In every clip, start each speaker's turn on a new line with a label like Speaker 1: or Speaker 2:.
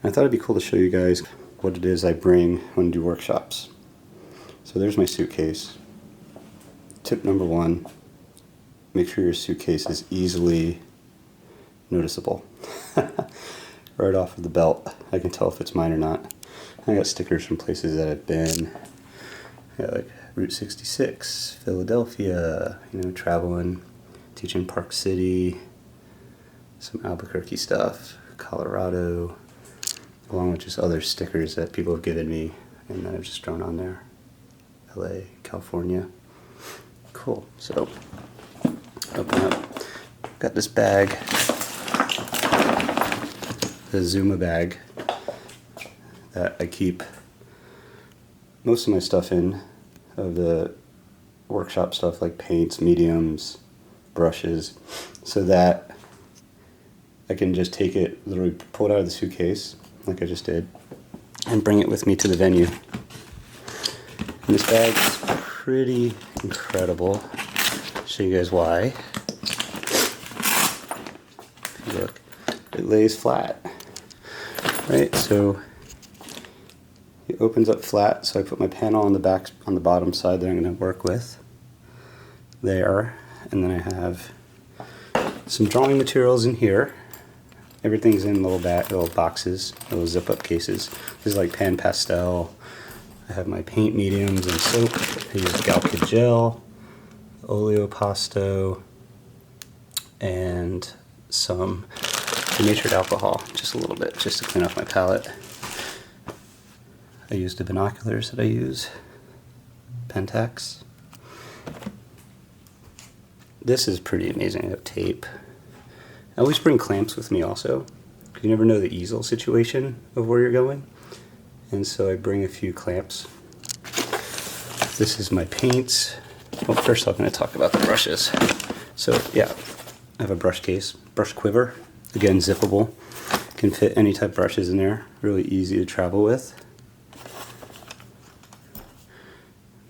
Speaker 1: I thought it'd be cool to show you guys what it is I bring when I do workshops. So there's my suitcase. Tip number one, make sure your suitcase is easily noticeable. Right off of the belt, I can tell if it's mine or not. I got stickers from places that I've been. I got like Route 66, Philadelphia, traveling, teaching Park City, some Albuquerque stuff, Colorado, along with just other stickers that people have given me and that I've just thrown on there. LA, California. Cool. So, open up. Got this bag, the Zuma bag, that I keep most of my stuff in, of the workshop stuff like paints, mediums, brushes, so that I can just take it, literally pull it out of the suitcase, like I just did, and bring it with me to the venue. And this bag is pretty incredible. I'll show you guys why. If you look, it lays flat, right? So it opens up flat, so I put my panel on the back, on the bottom side that I'm going to work with there, and then I have some drawing materials in here. Everything's in little boxes, little zip-up cases. This is like pan pastel. I have my paint mediums and soap. I use Galkid gel, Oleopasto, and some denatured alcohol, just a little bit, just to clean off my palette. I use the binoculars that I use, Pentax. This is pretty amazing. I have tape. I always bring clamps with me also, because you never know the easel situation of where you're going. And so I bring a few clamps. This is my paints. Well, first I'm going to talk about the brushes. So yeah, I have a brush case, brush quiver. Again, zippable. Can fit any type of brushes in there. Really easy to travel with.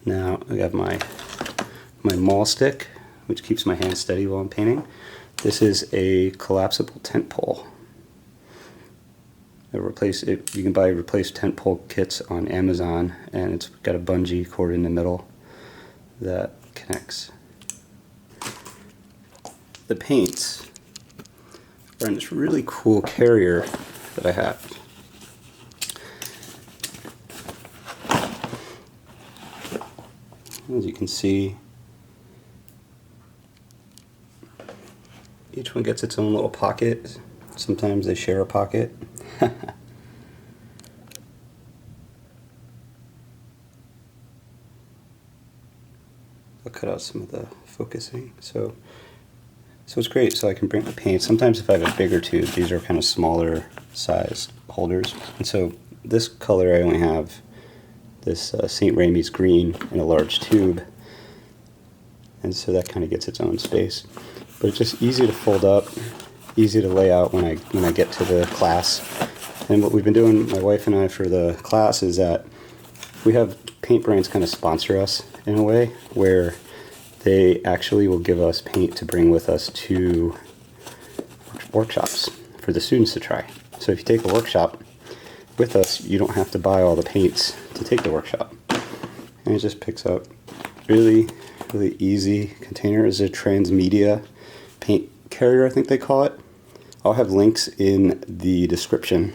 Speaker 1: Now I got my maul stick, which keeps my hand steady while I'm painting. This is a collapsible tent pole. You can buy replaced tent pole kits on Amazon, and it's got a bungee cord in the middle that connects. The paints are in this really cool carrier that I have. As you can see, each one gets its own little pocket. Sometimes they share a pocket. I'll cut out some of the focusing. So it's great. So I can bring my paint. Sometimes if I have a bigger tube, these are kind of smaller size holders. And so this color I only have this St. Rami's green in a large tube. And so that kind of gets its own space. But it's just easy to fold up, easy to lay out when I get to the class. And what we've been doing, my wife and I, for the class is that we have paint brands kind of sponsor us in a way where they actually will give us paint to bring with us to workshops for the students to try. So if you take a workshop with us, you don't have to buy all the paints to take the workshop. And it just picks up really easy container. It's a transmedia paint carrier, I think they call it. I'll have links in the description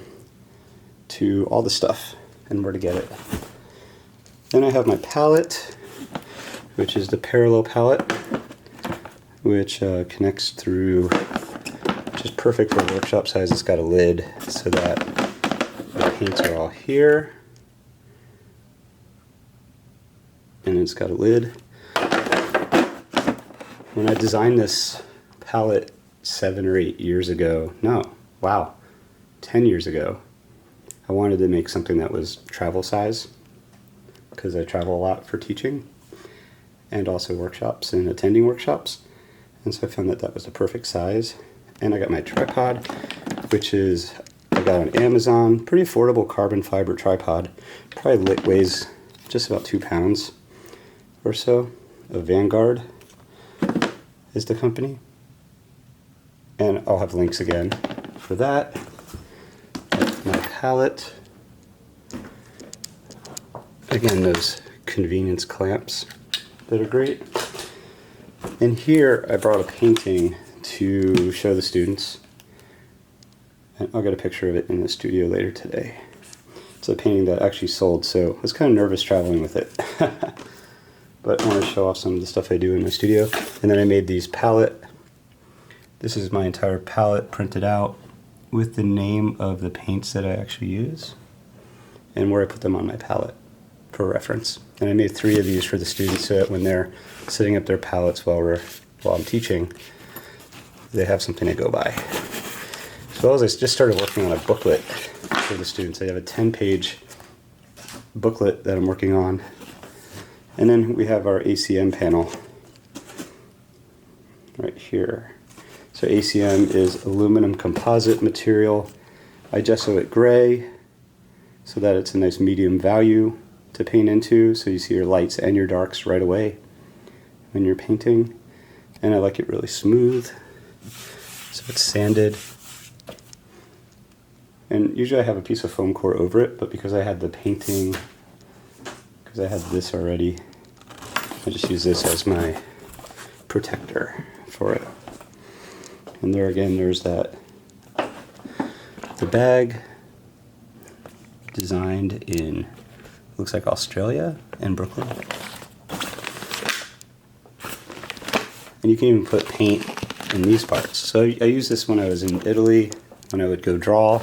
Speaker 1: to all the stuff and where to get it. Then I have my palette, which is the parallel palette, which connects through, just perfect for workshop size. It's got a lid so that the paints are all here, and it's got a lid. When I designed this palette 7 or 8 years ago, 10 years ago, I wanted to make something that was travel size, because I travel a lot for teaching and also workshops and attending workshops. And so I found that that was the perfect size. And I got my tripod, which is, I got on Amazon, pretty affordable carbon fiber tripod. Probably weighs just about 2 pounds or so. A Vanguard is the company. And I'll have links again for that. My palette. Again, those convenience clamps that are great. And here I brought a painting to show the students. And I'll get a picture of it in the studio later today. It's a painting that actually sold, so I was kind of nervous traveling with it. But I want to show off some of the stuff I do in my studio. And then I made these palette. This is my entire palette printed out with the name of the paints that I actually use and where I put them on my palette for reference. And I made 3 of these for the students so that when they're setting up their palettes while I'm teaching, they have something to go by. As well as I just started working on a booklet for the students. I have a 10-page booklet that I'm working on. And then we have our ACM panel right here. So ACM is aluminum composite material. I gesso it gray so that it's a nice medium value to paint into, so you see your lights and your darks right away when you're painting. And I like it really smooth, so it's sanded. And usually I have a piece of foam core over it, but because I had the painting, because I had this already, I just use this as my protector for it. And there again, there's that, the bag designed in, looks like Australia and Brooklyn. And you can even put paint in these parts. So I used this when I was in Italy, when I would go draw.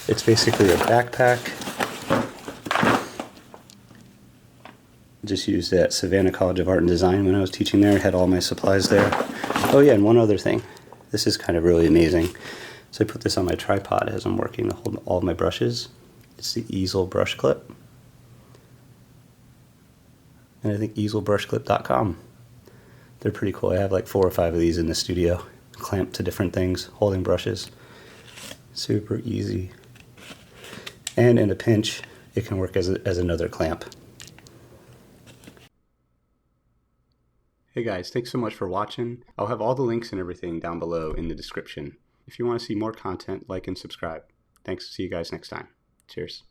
Speaker 1: It's basically a backpack. Just used it at Savannah College of Art and Design when I was teaching there. I had all my supplies there. Oh yeah, and one other thing. This is kind of really amazing. So I put this on my tripod as I'm working to hold all of my brushes. It's the easel brush clip. And I think easelbrushclip.com. They're pretty cool. I have like 4 or 5 of these in the studio, clamped to different things, holding brushes. Super easy. And in a pinch, it can work as another clamp. Hey guys, thanks so much for watching. I'll have all the links and everything down below in the description. If you want to see more content, like and subscribe. Thanks. See you guys next time. Cheers.